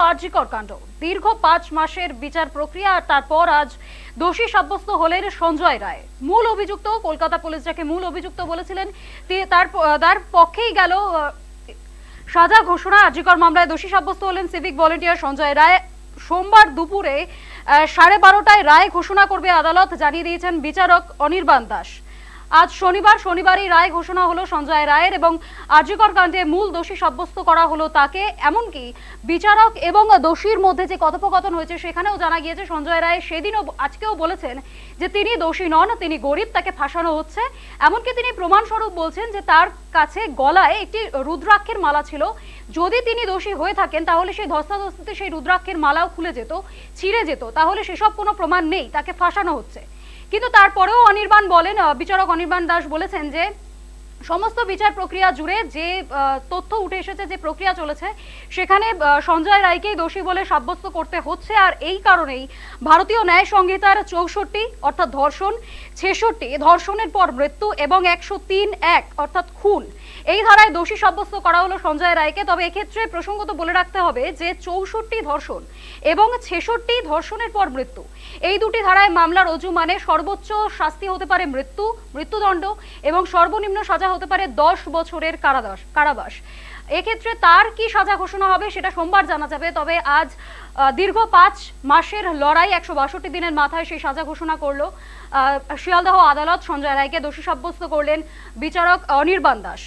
আর জি কর কাণ্ড। দীর্ঘ ৫ মাসের বিচার প্রক্রিয়া আর তারপর আজ দোষী সাব্যস্ত হলেন সঞ্জয় রায়। মূল অভিযুক্ত, কলকাতা পুলিশ যাকে মূল অভিযুক্ত বলেছিলেন, তার পক্ষেই গেল সাজা ঘোষণা। আর জি কর মামলায় দোষী সাব্যস্ত হলেন সিভিক ভলেন্টিয়ার সঞ্জয় রায়। সোমবার দুপুরে 12:30টায় রায় ঘোষণা করবে আদালত, জানিয়ে দিয়েছেন বিচারক অনির্বাণ দাস। আজ শনিবারই রায় ঘোষণা হলো সঞ্জয় রায়ের এবং আর জি কর কাণ্ডে মূল দোষী সাব্যস্ত করা হলো তাকে। এমনকি বিচারক এবং দোষীর মধ্যে যে কথোপকথন হয়েছে সেখানেও জানা গিয়েছে সঞ্জয় রায় সেদিনও আজকেও বলেছেন যে তিনি দোষী নন, তিনি গরিব, তাকে ফাঁসানো হচ্ছে। এমনকি তিনি প্রমাণস্বরূপ বলছেন যে তার কাছে গলায় একটি রুদ্রাক্ষের মালা ছিল। যদি তিনি দোষী হয়ে থাকেন তাহলে সেই ধস্তাধস্তিতে সেই রুদ্রাক্ষের মালাও খুলে যেত, ছিঁড়ে যেত, তাহলে সেসব কোনো প্রমাণ নেই, তাকে ফাঁসানো হচ্ছে। কিন্তু তারপরেও বিচারক অনির্বাণ দাস বলেছেন যে সমস্ত বিচার প্রক্রিয়া জুড়ে যে তথ্য উঠে এসেছে, যে প্রক্রিয়া চলেছে, সেখানে সঞ্জয় রায়কেই দোষী বলে সাব্যস্ত করতে হচ্ছে। আর এই কারণেই ভারতীয় ন্যায় সংহিতার 64 অর্থাৎ ধর্ষণ, 66 ধর্ষণের পর মৃত্যু এবং 103(1) অর্থাৎ খুন, এই ধারায় দোষী সাব্যস্ত করা হলো সঞ্জয় রায়কে। তবে এক্ষেত্রে প্রসঙ্গত বলে রাখতে হবে যে 64 ধর্ষণ এবং 66 ধর্ষণের পর মৃত্যু, এই দুটি ধারায় মামলা রুজু মানে সর্বোচ্চ শাস্তি হতে পারে মৃত্যুদণ্ড এবং সর্বনিম্ন সাজা হতে পারে 10 বছরের কারাবাস। এক্ষেত্রে তার কি সাজা ঘোষণা হবে সেটা সোমবার জানা যাবে। তবে আজ দীর্ঘ 5 মাসের লড়াই 162 দিনের মাথায় সেই সাজা ঘোষণা করলো শিয়ালদহ আদালত। সঞ্জয় রায়কে দোষী সাব্যস্ত করলেন বিচারক অনির্বাণ দাস।